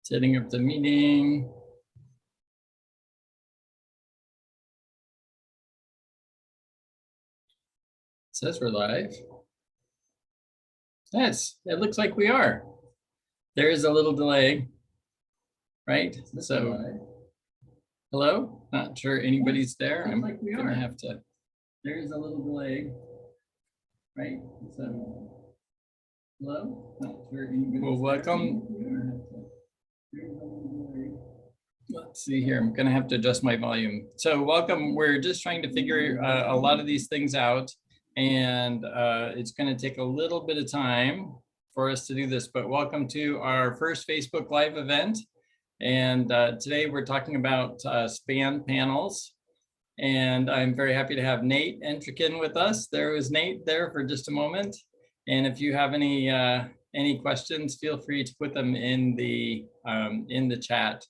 Setting up the meeting. It says we're live. Yes, it looks like we are. There is a little delay, right? So, hello? Not sure anybody's there. I'm gonna have to. There is a little delay, right? So, hello? Not sure anybody's well, welcome. Let's see here. I'm gonna have to adjust my volume. So, welcome. We're just trying to figure a lot of these things out, and it's going to take a little bit of time for us to do this, but welcome to our first Facebook Live event. And today we're talking about SPAN panels. And I'm very happy to have Nate Entrikin with us. There was Nate there for just a moment. And if you have any questions, feel free to put them in the chat.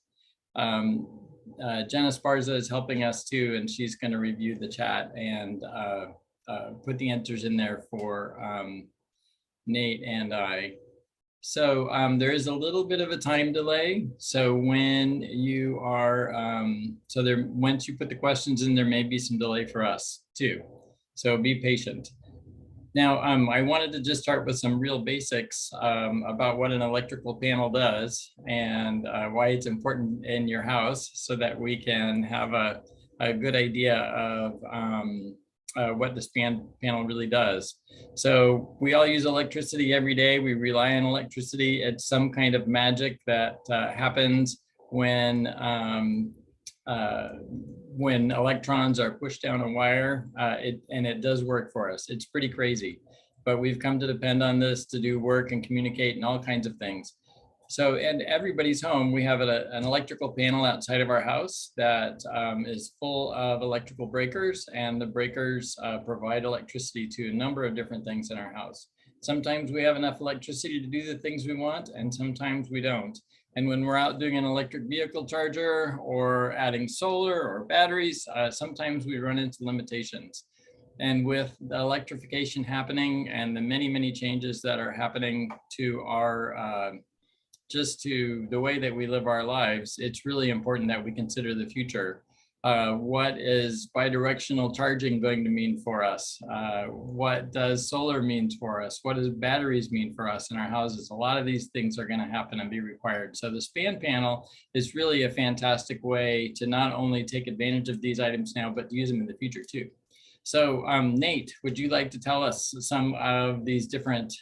Jenna Sparza is helping us too, and she's going to review the chat and put the answers in there for Nate and I. So there is a little bit of a time delay. So when you are, once you put the questions in, there may be some delay for us too. So be patient. Now, I wanted to just start with some real basics about what an electrical panel does and why it's important in your house so that we can have a good idea of what the SPAN panel really does. So we all use electricity every day. We rely on electricity. It's some kind of magic that happens when electrons are pushed down a wire, and it does work for us. It's pretty crazy, but we've come to depend on this to do work and communicate and all kinds of things. So in everybody's home, we have an electrical panel outside of our house that is full of electrical breakers, and the breakers provide electricity to a number of different things in our house. Sometimes we have enough electricity to do the things we want, and sometimes we don't. And when we're out doing an electric vehicle charger or adding solar or batteries, sometimes we run into limitations. And with the electrification happening and the many, many changes that are happening to our, just to the way that we live our lives, it's really important that we consider the future. What is bidirectional charging going to mean for us? What does solar mean for us? What does batteries mean for us in our houses? A lot of these things are going to happen and be required. So the SPAN panel is really a fantastic way to not only take advantage of these items now, but to use them in the future too. So Nate, would you like to tell us some of these different,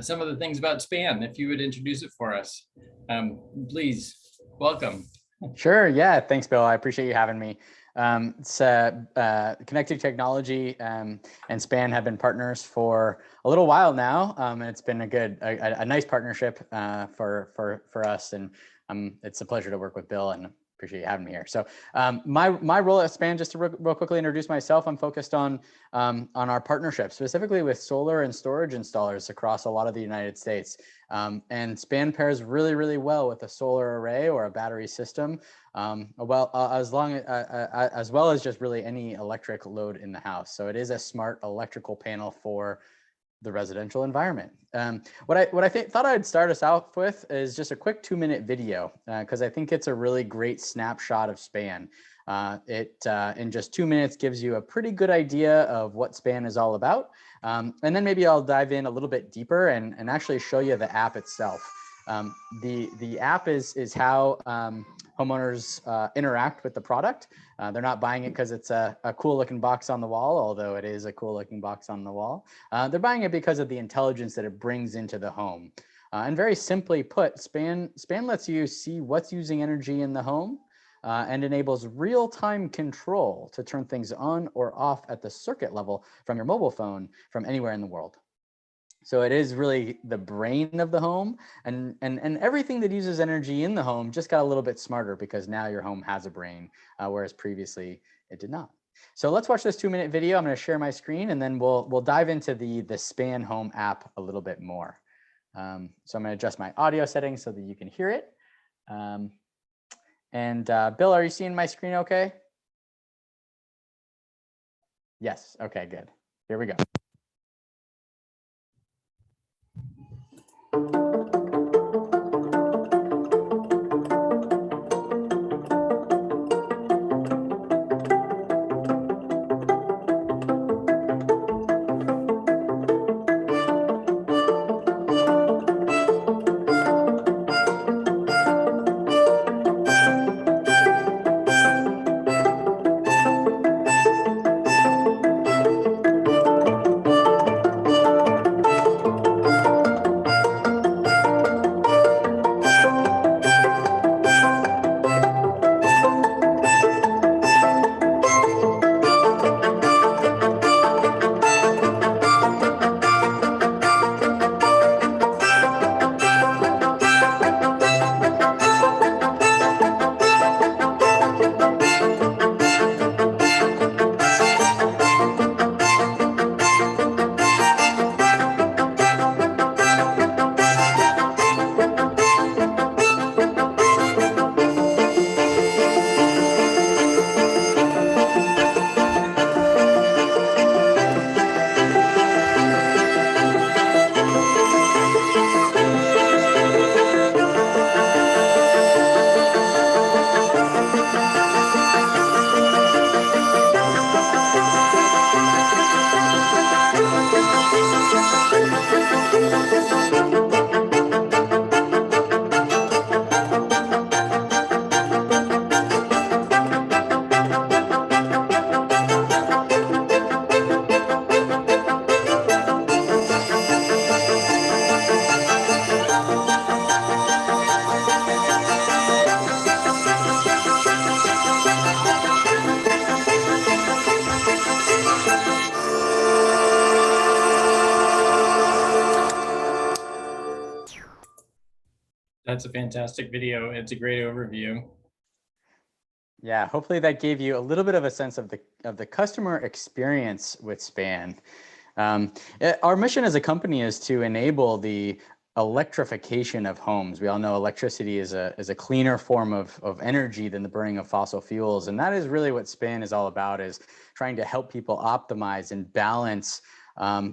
some of the things about SPAN, if you would introduce it for us? Please, welcome. Sure. Yeah. Thanks, Bill. I appreciate you having me. Connected Technology and SPAN have been partners for a little while now, and it's been a nice partnership for us. And it's a pleasure to work with Bill. And appreciate you having me here. So my role at Span, just to real quickly introduce myself, I'm focused on our partnership, specifically with solar and storage installers across a lot of the United States. And Span pairs really, really well with a solar array or a battery system, as well as just really any electric load in the house. So it is a smart electrical panel for the residential environment. What I thought I'd start us out with is just a quick 2-minute video, because I think it's a really great snapshot of Span. It in just 2 minutes gives you a pretty good idea of what Span is all about. And then maybe I'll dive in a little bit deeper and actually show you the app itself. The app is how homeowners interact with the product. They're not buying it because it's a cool looking box on the wall, although it is a cool looking box on the wall. They're buying it because of the intelligence that it brings into the home. And very simply put, Span lets you see what's using energy in the home and enables real-time control to turn things on or off at the circuit level from your mobile phone from anywhere in the world. So it is really the brain of the home, and everything that uses energy in the home just got a little bit smarter because now your home has a brain, whereas previously it did not. So let's watch this 2-minute video. I'm going to share my screen, and then we'll dive into the Span Home app a little bit more. So I'm going to adjust my audio settings so that you can hear it. Bill, are you seeing my screen okay? Yes. Okay, good. Here we go. That's a fantastic video. It's a great overview. Yeah, hopefully that gave you a little bit of a sense of the customer experience with Span. Our mission as a company is to enable the electrification of homes. We all know electricity is a cleaner form of energy than the burning of fossil fuels, and that is really what Span is all about, is trying to help people optimize and balance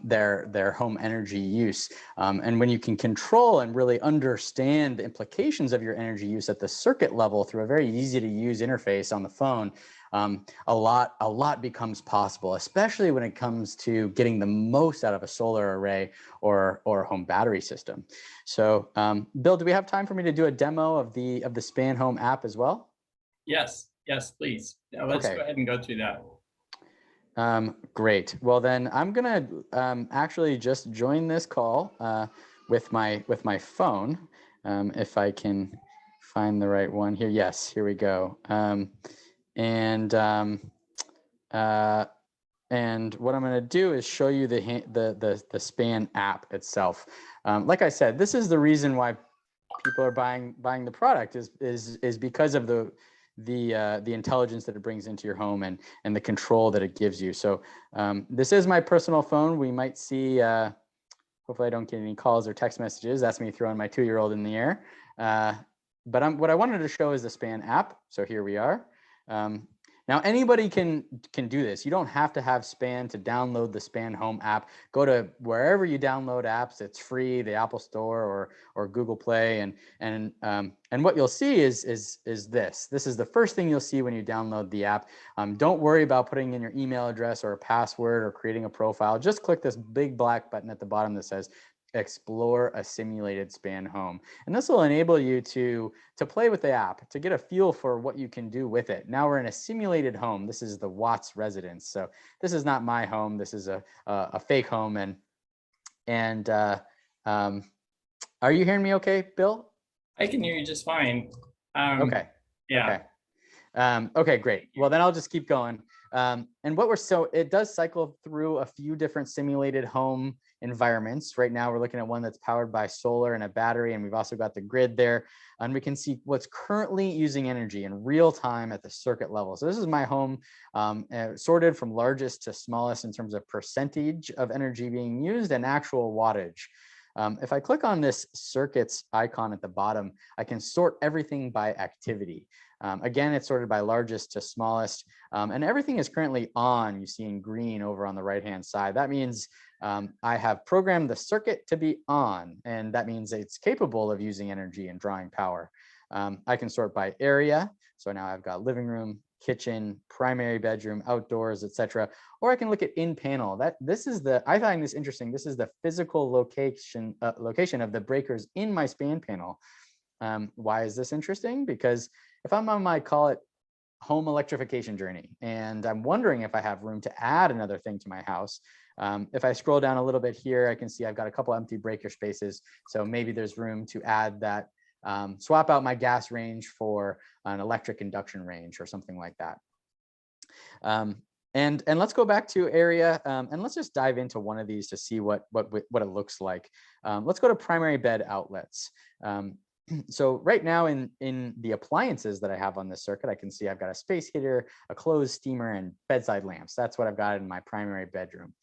their home energy use. And when you can control and really understand the implications of your energy use at the circuit level through a very easy to use interface on the phone, a lot becomes possible, especially when it comes to getting the most out of a solar array or home battery system. So Bill, do we have time for me to do a demo of the Span Home app as well? Yes, please. Now let's go ahead and go through that. Great. Well, then I'm gonna actually just join this call with my phone, if I can find the right one here. Yes, here we go. And what I'm going to do is show you the Span app itself. Like I said, this is the reason why people are buying the product is because of the intelligence that it brings into your home and the control that it gives you. So this is my personal phone. We might see, hopefully I don't get any calls or text messages. That's me throwing my 2-year-old in the air. But what I wanted to show is the Span app. So here we are. Now anybody can do this. You don't have to have Span to download the Span Home app. Go to wherever you download apps. It's free, the Apple Store or Google Play, and what you'll see is this. This is the first thing you'll see when you download the app. Don't worry about putting in your email address or a password or creating a profile. Just click this big black button at the bottom that says explore a simulated Span home. And this will enable you to play with the app, to get a feel for what you can do with it. Now we're in a simulated home. This is the Watts residence. So this is not my home. This is a fake home. And are you hearing me okay, Bill? I can hear you just fine. Okay. Yeah. Okay. Okay, great. Well, then I'll just keep going. And it does cycle through a few different simulated home environments. Right now, we're looking at one that's powered by solar and a battery, and we've also got the grid there. And we can see what's currently using energy in real time at the circuit level. So this is my home, sorted from largest to smallest in terms of percentage of energy being used and actual wattage. If I click on this circuits icon at the bottom, I can sort everything by activity. Again, it's sorted by largest to smallest, and everything is currently on. You see in green over on the right-hand side. That means I have programmed the circuit to be on, and that means it's capable of using energy and drawing power. I can sort by area. So now I've got living room, kitchen, primary bedroom, outdoors, etc. Or I can look at in panel. I find this interesting. This is the physical location of the breakers in my Span panel. Why is this interesting? Because if I'm on my, call it, home electrification journey, and I'm wondering if I have room to add another thing to my house, if I scroll down a little bit here, I can see I've got a couple empty breaker spaces. So maybe there's room to add that, swap out my gas range for an electric induction range or something like that. And let's go back to area, and let's just dive into one of these to see what it looks like. Let's go to primary bed outlets. So right now in the appliances that I have on this circuit, I can see I've got a space heater, a closed steamer, and bedside lamps. That's what I've got in my primary bedroom.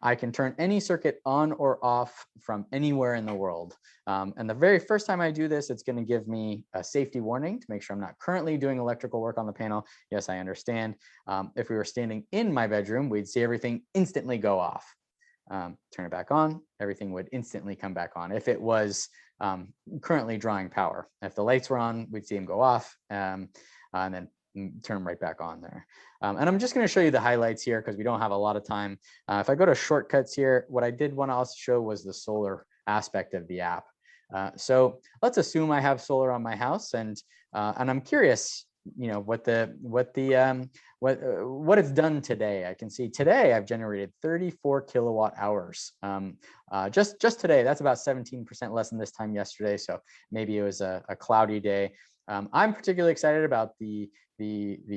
I can turn any circuit on or off from anywhere in the world. And the very first time I do this, it's going to give me a safety warning to make sure I'm not currently doing electrical work on the panel. Yes, I understand. If we were standing in my bedroom, we'd see everything instantly go off. Turn it back on, everything would instantly come back on. If it was currently drawing power, if the lights were on, we'd see them go off, and then turn them right back on there. And I'm just going to show you the highlights here because we don't have a lot of time. If I go to shortcuts here, what I did want to also show was the solar aspect of the app. So let's assume I have solar on my house, and I'm curious, what it's done today. I can see today I've generated 34 kilowatt hours. Just today. That's about 17% less than this time yesterday. So maybe it was a cloudy day. I'm particularly excited about the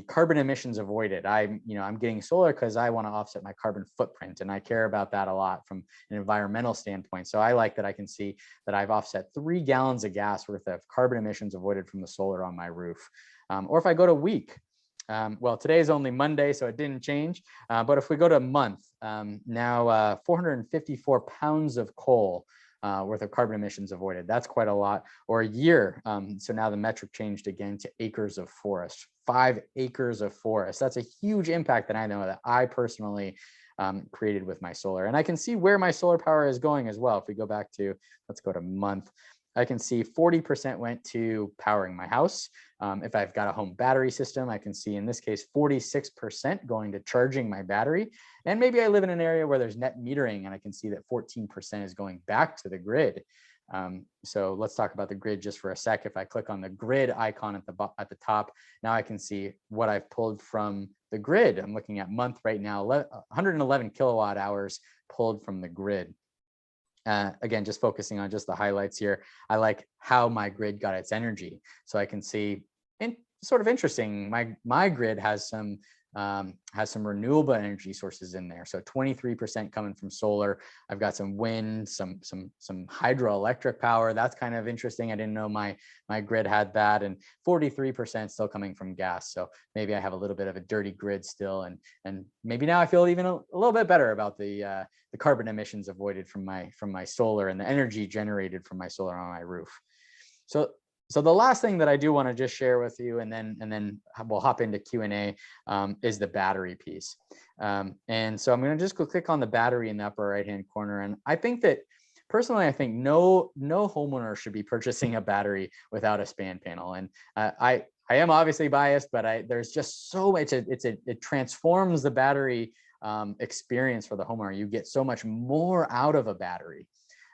carbon emissions avoided. I'm getting solar because I want to offset my carbon footprint, and I care about that a lot from an environmental standpoint. So I like that I can see that I've offset 3 gallons of gas worth of carbon emissions avoided from the solar on my roof. Or if I go to week, well, today is only Monday, so it didn't change. But if we go to month, now 454 pounds of coal worth of carbon emissions avoided. That's quite a lot. Or a year. So now the metric changed again to acres of forest, 5 acres of forest. That's a huge impact that I know that I personally created with my solar. And I can see where my solar power is going as well. If we go back to, let's go to month, I can see 40% went to powering my house. If I've got a home battery system, I can see in this case 46% going to charging my battery. And maybe I live in an area where there's net metering, and I can see that 14% is going back to the grid. So let's talk about the grid just for a sec. If I click on the grid icon at the top, now I can see what I've pulled from the grid. I'm looking at month right now, 111 kilowatt hours pulled from the grid. Again, just focusing on just the highlights here. I like how my grid got its energy. So I can see, sort of interesting, my grid has some has some renewable energy sources in there. So 23% coming from solar. I've got some wind, some hydroelectric power. That's kind of interesting. I didn't know my grid had that, and 43% still coming from gas. So maybe I have a little bit of a dirty grid still, and maybe now I feel even a little bit better about the carbon emissions avoided from my solar and the energy generated from my solar on my roof. So the last thing that I do want to just share with you, and then we'll hop into Q&A, is the battery piece. And so I'm going to just go click on the battery in the upper right-hand corner. And I think that personally, I think no homeowner should be purchasing a battery without a span panel. And I am obviously biased, but there's just so much. It transforms the battery experience for the homeowner. You get so much more out of a battery.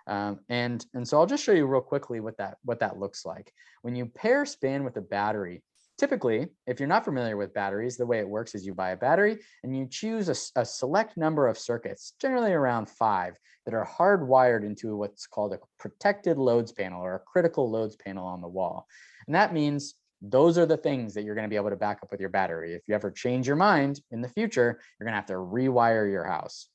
And so I'll just show you real quickly what that looks like. When you pair span with a battery, typically, if you're not familiar with batteries, the way it works is you buy a battery and you choose a select number of circuits, generally around 5, that are hardwired into what's called a protected loads panel or a critical loads panel on the wall. And that means those are the things that you're going to be able to back up with your battery. If you ever change your mind in the future, you're going to have to rewire your house.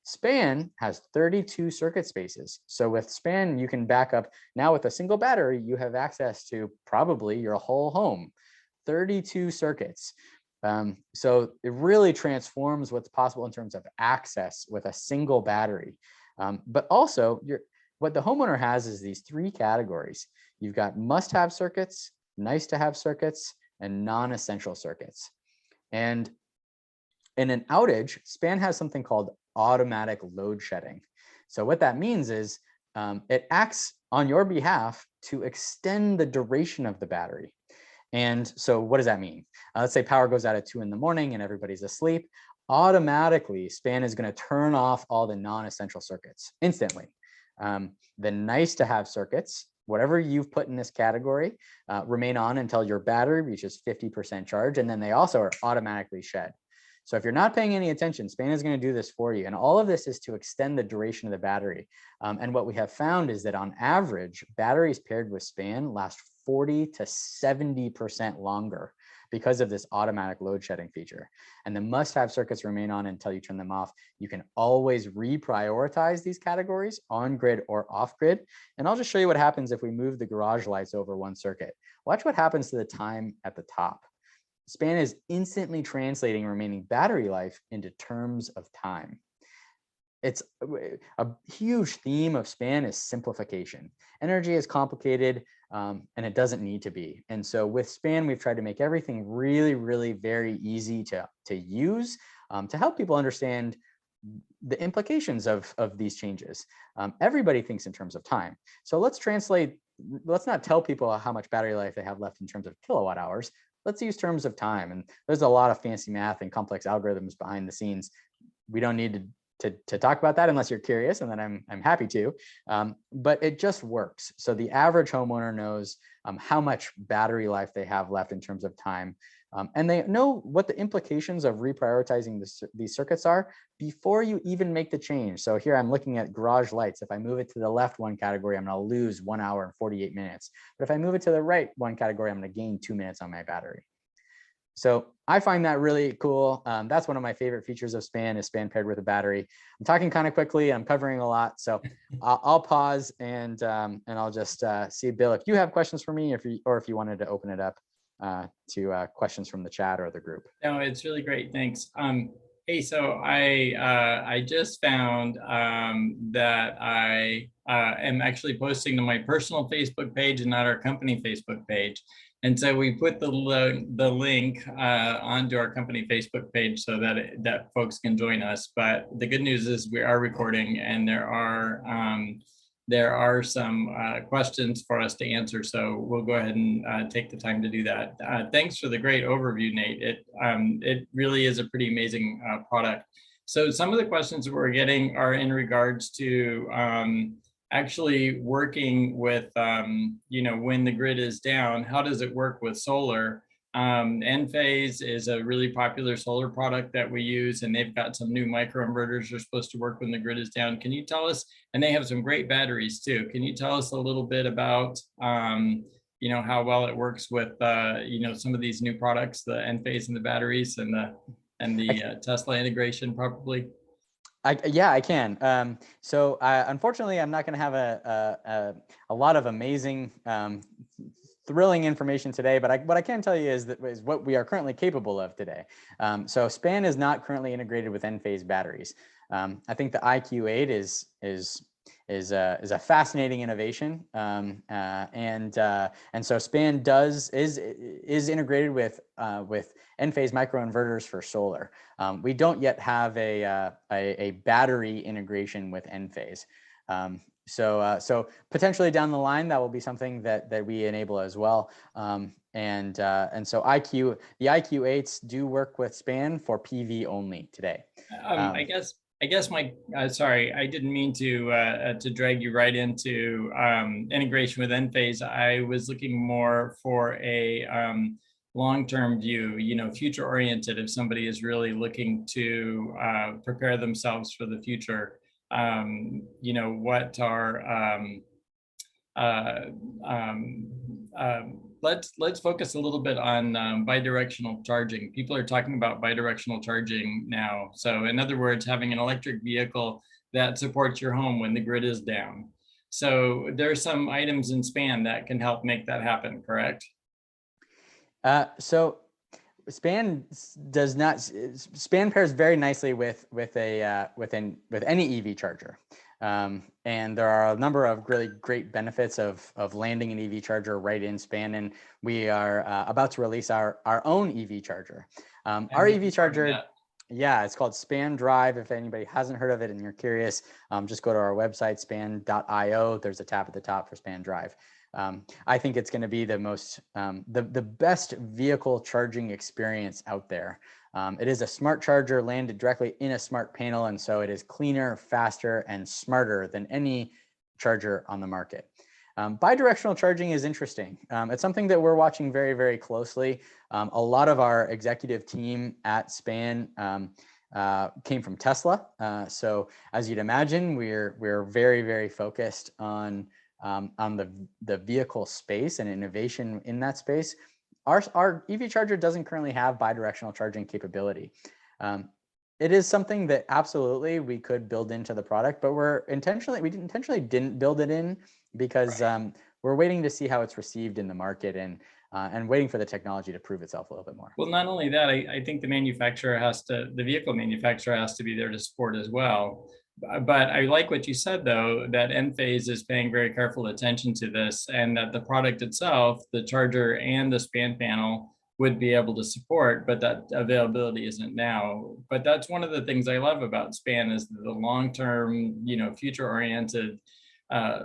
Span has 32 circuit spaces. So with Span, you can back up. Now with a single battery, you have access to probably your whole home, 32 circuits. So it really transforms what's possible in terms of access with a single battery. But also, what the homeowner has is these 3 categories. You've got must-have circuits, nice-to-have circuits, and non-essential circuits. And in an outage, Span has something called automatic load shedding. So what that means is it acts on your behalf to extend the duration of the battery. And so what does that mean? Let's say power goes out at 2 in the morning and everybody's asleep. Automatically, Span is going to turn off all the non-essential circuits instantly. The nice to have circuits, whatever you've put in this category, remain on until your battery reaches 50% charge. And then they also are automatically shed. So if you're not paying any attention, Span is going to do this for you. And all of this is to extend the duration of the battery. And what we have found is that on average, batteries paired with Span last 40 to 70% longer because of this automatic load shedding feature. And the must-have circuits remain on until you turn them off. You can always reprioritize these categories on grid or off grid. And I'll just show you what happens if we move the garage lights over one circuit. Watch what happens to the time at the top. Span is instantly translating remaining battery life into terms of time. It's a huge theme of Span is simplification. Energy is complicated and it doesn't need to be. And so with Span, we've tried to make everything really, really very easy to use to help people understand the implications of these changes. Everybody thinks in terms of time. So let's not tell people how much battery life they have left in terms of kilowatt hours. Let's use terms of time. And there's a lot of fancy math and complex algorithms behind the scenes. We don't need to talk about that unless you're curious, and then I'm happy to. But it just works. So the average homeowner knows how much battery life they have left in terms of time. And they know what the implications of reprioritizing these circuits are before you even make the change. So here I'm looking at garage lights. If I move it to the left one category, I'm going to lose 1 hour and 48 minutes. But if I move it to the right one category, I'm going to gain 2 minutes on my battery. So I find that really cool. That's one of my favorite features of Span is Span paired with a battery. I'm talking kind of quickly. I'm covering a lot. So I'll pause and I'll just see, Bill, if you have questions for me, or if you wanted to open it up to questions from the chat or the group. No, it's really great. Thanks. Hey, so I just found that I am actually posting to my personal Facebook page and not our company Facebook page. And so we put the link onto our company Facebook page so that folks can join us. But the good news is we are recording, and there are some questions for us to answer. So we'll go ahead and take the time to do that. Thanks for the great overview, Nate. It really is a pretty amazing product. So some of the questions that we're getting are in regards to actually working with, when the grid is down, how does it work with solar? Enphase is a really popular solar product that we use, and they've got some new microinverters that are supposed to work when the grid is down. Can you tell us, and they have some great batteries too. Can you tell us a little bit about, how well it works with, some of these new products, the Enphase and the batteries and and the Tesla integration probably. Yeah, I can. So unfortunately, I'm not going to have a lot of amazing, thrilling information today, but what I can tell you is what we are currently capable of today. So SPAN is not currently integrated with Enphase batteries. I think the IQ8 is a fascinating innovation, and so SPAN is integrated with Enphase microinverters for solar. We don't yet have a battery integration with Enphase. So potentially down the line, that will be something that we enable as well. And so the IQ8s do work with SPAN for PV only today. I guess sorry, I didn't mean to drag you right into integration with Enphase. I was looking more for a long-term view, future oriented. If somebody is really looking to prepare themselves for the future, what are let's focus a little bit on bidirectional charging. People are talking about bidirectional charging now. So in other words, having an electric vehicle that supports your home when the grid is down. So there's some items in SPAN that can help make that happen, correct? So SPAN pairs very nicely with any EV charger. And there are a number of really great benefits of landing an EV charger right in SPAN, and we are about to release our own EV charger. Our EV charger, yeah, it's called SPAN Drive. If anybody hasn't heard of it and you're curious, just go to our website, span.io. There's a tab at the top for SPAN Drive. I think it's going to be the best vehicle charging experience out there. It is a smart charger landed directly in a smart panel, and so it is cleaner, faster, and smarter than any charger on the market. Bidirectional charging is interesting. It's something that we're watching very, very closely. A lot of our executive team at SPAN came from Tesla. So as you'd imagine, we're very, very focused on the vehicle space and innovation in that space. Our EV charger doesn't currently have bidirectional charging capability. It is something that absolutely we could build into the product, but we intentionally didn't build it in because we're waiting to see how it's received in the market and waiting for the technology to prove itself a little bit more. Well, not only that, I think the vehicle manufacturer has to be there to support as well. But I like what you said, though, that Enphase is paying very careful attention to this, and that the product itself, the charger and the SPAN panel, would be able to support, but that availability isn't now. But that's one of the things I love about SPAN is the long-term, future-oriented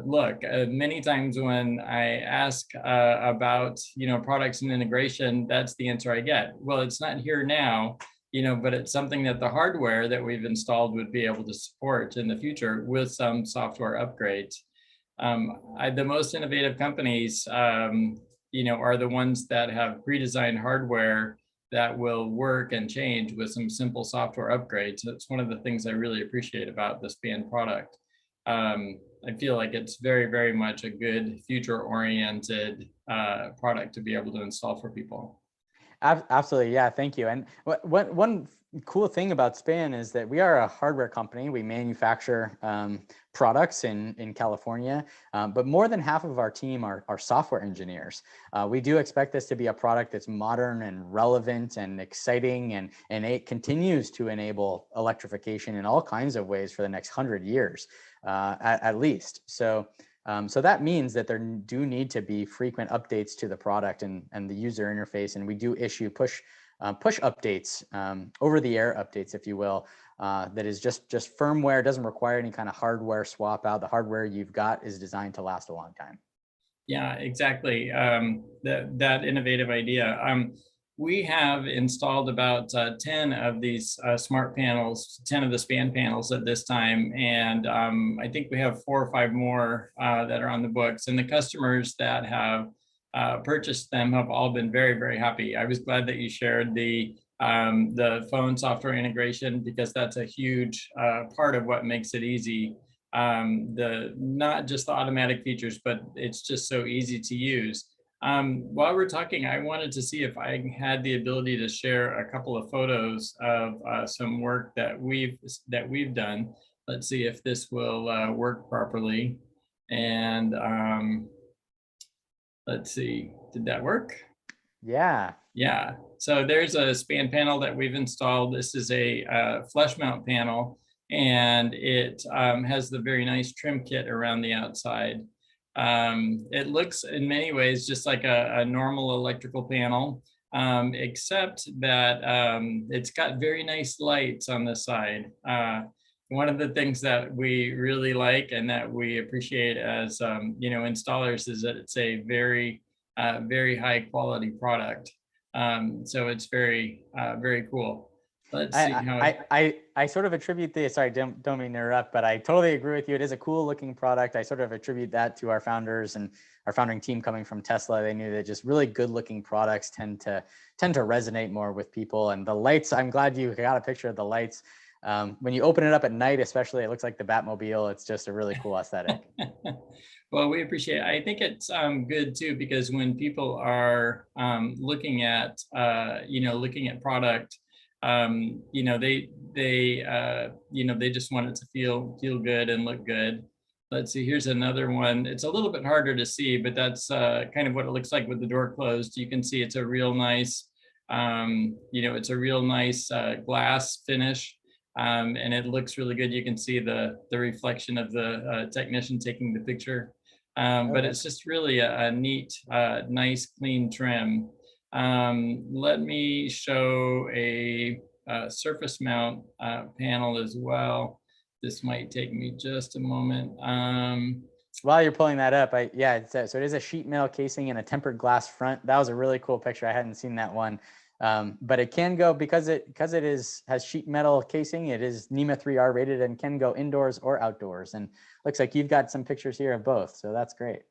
look. Many times when I ask about, products and integration, that's the answer I get. Well, it's not here now. But it's something that the hardware that we've installed would be able to support in the future with some software upgrades. The most innovative companies, are the ones that have pre-designed hardware that will work and change with some simple software upgrades. That's one of the things I really appreciate about the SPAN product. I feel like it's very, very much a good future-oriented product to be able to install for people. Absolutely. Yeah. Thank you. And one cool thing about SPAN is that we are a hardware company. We manufacture products in California, but more than half of our team are software engineers. We do expect this to be a product that's modern and relevant and exciting, and it continues to enable electrification in all kinds of ways for the next 100 years, at least. So that means that there do need to be frequent updates to the product and the user interface, and we do issue push updates, over-the-air updates, if you will. That is just firmware. It doesn't require any kind of hardware swap out. The hardware you've got is designed to last a long time. Yeah, exactly. That innovative idea. We have installed about 10 of these smart panels, 10 of the SPAN panels at this time. And I think we have 4 or 5 more that are on the books. And the customers that have purchased them have all been very, very happy. I was glad that you shared the phone software integration, because that's a huge part of what makes it easy. Not just the automatic features, but it's just so easy to use. While we're talking, I wanted to see if I had the ability to share a couple of photos of some work that we've done. Let's see if this will work properly. And let's see, did that work? Yeah. Yeah, so there's a span panel that we've installed. This is a flush mount panel, and it has the very nice trim kit around the outside. It looks in many ways just like a normal electrical panel, except that it's got very nice lights on the side. One of the things that we really like and that we appreciate as installers is that it's a very high quality product. So it's very cool. Let's see how. I sort of attribute this, sorry, don't mean to interrupt, but I totally agree with you. It is a cool looking product. I sort of attribute that to our founders and our founding team coming from Tesla. They knew that just really good looking products tend to resonate more with people. And the lights, I'm glad you got a picture of the lights. When you open it up at night, especially, it looks like the Batmobile. It's just a really cool aesthetic. Well, we appreciate it. I think it's good too, because when people are looking at product, they just want it to feel good and look good. Let's see, here's another one. It's a little bit harder to see, but that's kind of what it looks like with the door closed. You can see it's a real nice, glass finish. And it looks really good. You can see the reflection of the technician taking the picture. But it's just really a neat, nice, clean trim. Let me show a surface mount panel as well. This might take me just a moment. While you're pulling that up, so it is a sheet metal casing and a tempered glass front. That was a really cool picture. I hadn't seen that one. But it can go, because it has sheet metal casing, it is NEMA 3R rated and can go indoors or outdoors. And looks like you've got some pictures here of both. So that's great.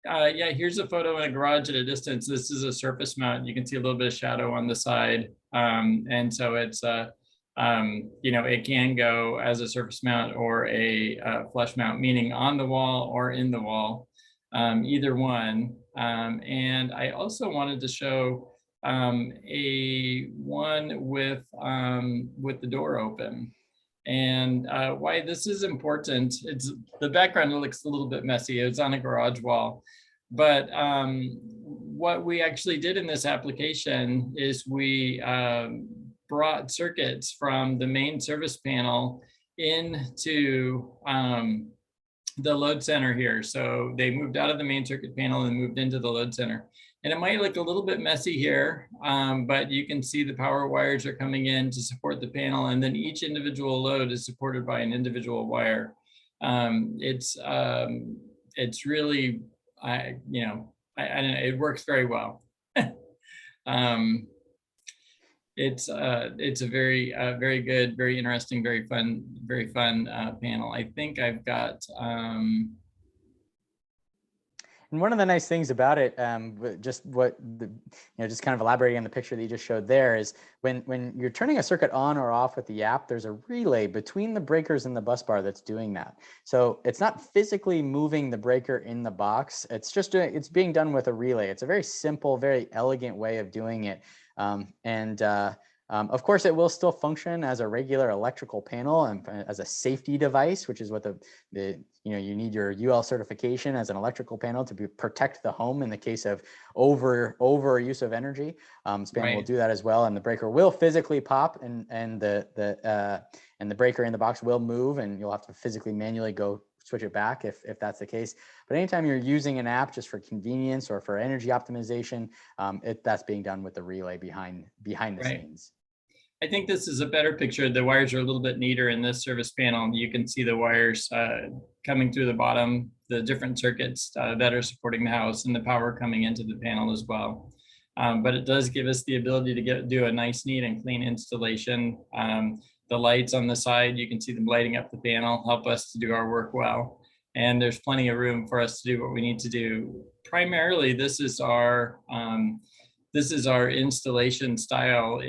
Yeah, here's a photo in a garage at a distance. This is a surface mount. You can see a little bit of shadow on the side. And so it's, it can go as a surface mount or a flush mount, meaning on the wall or in the wall, either one. And I also wanted to show a one with the door open. And why this is important, it's the background looks a little bit messy. It's on a garage wall. But what we actually did in this application is we brought circuits from the main service panel into the load center here. So they moved out of the main circuit panel and moved into the load center. And it might look a little bit messy here, but you can see the power wires are coming in to support the panel, and then each individual load is supported by an individual wire. It's really, I don't know, it works very well. It's a very good, very interesting, very fun panel. I think I've got. And one of the nice things about it, just kind of elaborating on the picture that you just showed there, is when you're turning a circuit on or off with the app, there's a relay between the breakers and the bus bar that's doing that. So it's not physically moving the breaker in the box. It's being done with a relay. It's a very simple, very elegant way of doing it. Of course, it will still function as a regular electrical panel and as a safety device, which is what you need your UL certification as an electrical panel to protect the home in the case of over use of energy. Span will do that as well, and the breaker will physically pop, and the breaker in the box will move, and you'll have to physically manually go switch it back if that's the case. But anytime you're using an app just for convenience or for energy optimization, that's being done with the relay behind the scenes. I think this is a better picture. The wires are a little bit neater in this service panel. You can see the wires coming through the bottom, the different circuits that are supporting the house, and the power coming into the panel as well. But it does give us the ability to do a nice, neat, and clean installation. The lights on the side, you can see them lighting up the panel, help us to do our work well. And there's plenty of room for us to do what we need to do. Primarily, this is our installation style.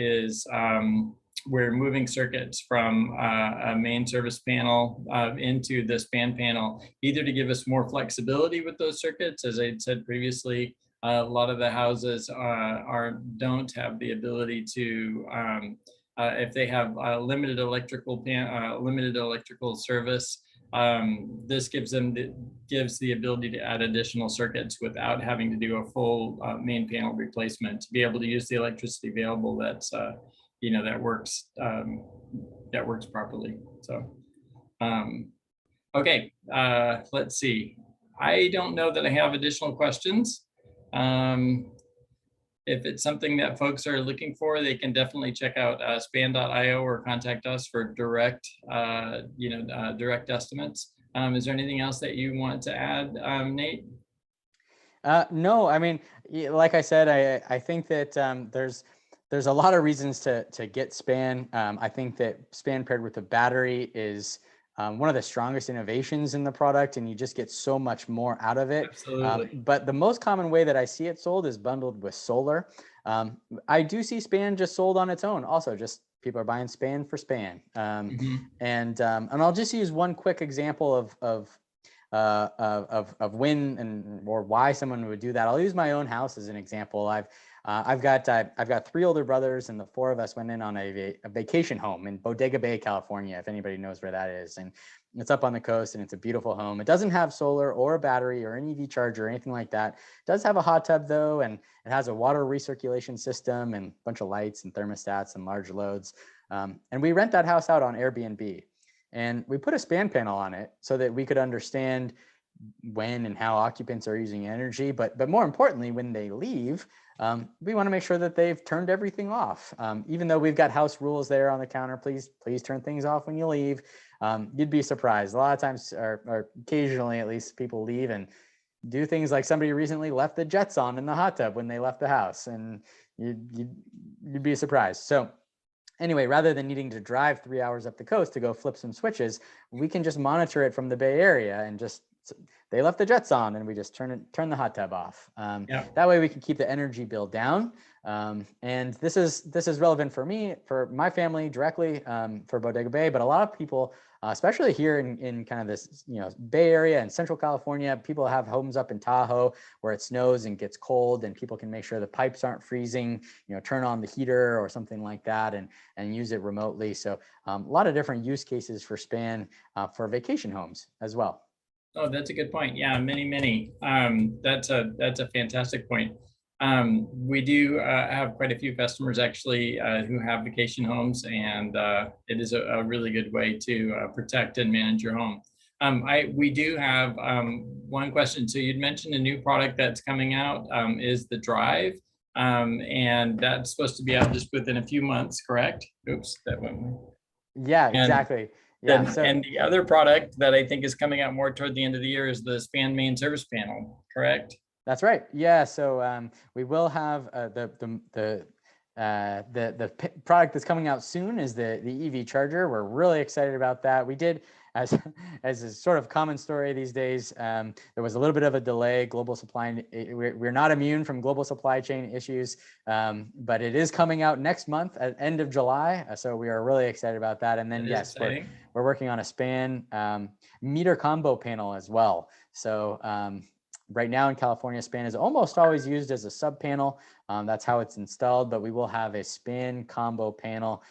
We're moving circuits from a main service panel into the span panel, either to give us more flexibility with those circuits, as I said previously, A lot of the houses don't have the ability to, if they have limited electrical service, this gives the ability to add additional circuits without having to do a full main panel replacement, to be able to use the electricity available that's that works properly. So okay, let's see. I don't know that I have additional questions. If it's something that folks are looking for, they can definitely check out span.io or contact us for direct estimates. Is there anything else that you want to add, Nate? No, I mean, like I said, I think that there's a lot of reasons to get Span. I think that Span paired with the battery is one of the strongest innovations in the product, and you just get so much more out of it. Absolutely. But the most common way that I see it sold is bundled with solar. I do see Span just sold on its own. Also, just people are buying Span for Span. And I'll just use one quick example of when or why someone would do that. I'll use my own house as an example. I've got three older brothers, and the four of us went in on a vacation home in Bodega Bay, California, if anybody knows where that is. And it's up on the coast, and it's a beautiful home. It doesn't have solar or a battery or an EV charger or anything like that. It does have a hot tub though, and it has a water recirculation system and a bunch of lights and thermostats and large loads. And we rent that house out on Airbnb. And we put a Span panel on it so that we could understand when and how occupants are using energy. But more importantly, when they leave, we want to make sure that they've turned everything off. Even though we've got house rules there on the counter, please turn things off when you leave. You'd be surprised. A lot of times, or occasionally at least, people leave and do things like somebody recently left the jets on in the hot tub when they left the house, and you'd be surprised. So anyway, rather than needing to drive 3 hours up the coast to go flip some switches, we can just monitor it from the Bay Area and just, they left the jets on, and we just turn the hot tub off. That way we can keep the energy bill down. And this is relevant for me, for my family directly, for Bodega Bay, but a lot of people, especially here in kind of this, Bay Area and Central California, people have homes up in Tahoe where it snows and gets cold, and people can make sure the pipes aren't freezing, turn on the heater or something like that, and use it remotely. So a lot of different use cases for Span for vacation homes as well. Oh, that's a good point. Yeah, many. That's a fantastic point. We do have quite a few customers actually who have vacation homes, and it is a really good way to protect and manage your home. We do have one question. So you'd mentioned a new product that's coming out is the Drive, and that's supposed to be out just within a few months, correct? Oops, that went. Yeah, exactly. Yeah. And the other product that I think is coming out more toward the end of the year is the Span main service panel, correct? That's right. Yeah. So we will have the product that's coming out soon is the EV charger. We're really excited about that. We did, as a sort of common story these days, there was a little bit of a delay. Global supply, we're not immune from global supply chain issues, but it is coming out next month at end of July. So we are really excited about that. And then yes, we're working on a Span meter combo panel as well. So right now in California, Span is almost always used as a sub panel. That's how it's installed, but we will have a Span combo panel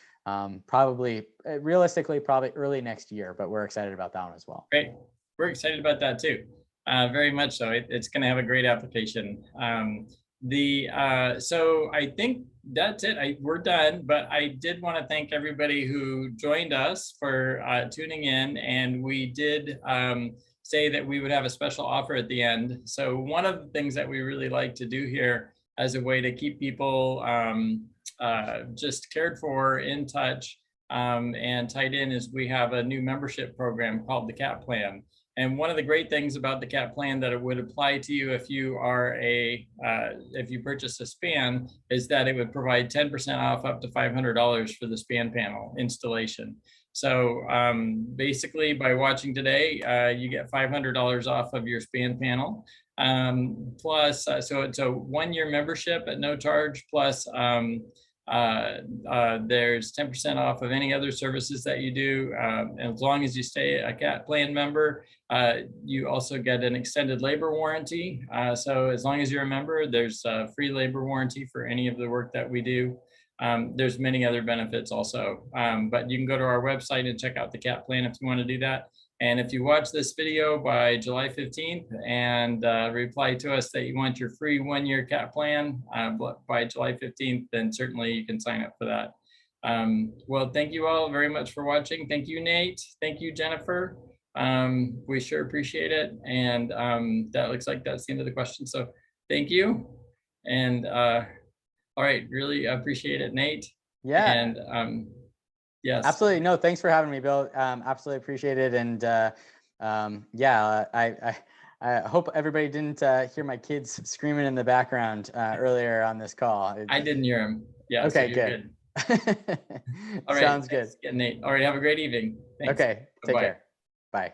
realistically probably early next year, but we're excited about that one as well. Great. We're excited about that too. Very much so. It's going to have a great application. So I think that's it. We're done, but I did want to thank everybody who joined us for tuning in, and we did say that we would have a special offer at the end. So one of the things that we really like to do here as a way to keep people just cared for, in touch, and tied in is we have a new membership program called the CAP Plan. And one of the great things about the CAP Plan that it would apply to you if you are if you purchase a Span is that it would provide 10% off up to $500 for the Span panel installation. So basically, by watching today, you get $500 off of your Span panel. Plus, so it's a 1-year membership at no charge, plus There's 10% off of any other services that you do. As long as you stay a CAT plan member, you also get an extended labor warranty. So as long as you're a member, there's a free labor warranty for any of the work that we do. There's many other benefits also, but you can go to our website and check out the CAT plan if you want to do that. And if you watch this video by July 15th and reply to us that you want your free 1-year CAT plan by July 15th, then certainly you can sign up for that. Well, thank you all very much for watching. Thank you, Nate. Thank you, Jennifer. We sure appreciate it. And that looks like that's the end of the question. So thank you. And all right, really appreciate it, Nate. Yeah. And yes. Absolutely. No, thanks for having me, Bill. Absolutely appreciate it. And yeah, I hope everybody didn't hear my kids screaming in the background earlier on this call. I didn't hear them. Yeah. Okay, so good. All right. Sounds good. Nate. All right. Have a great evening. Thanks. Okay. Take care. Bye.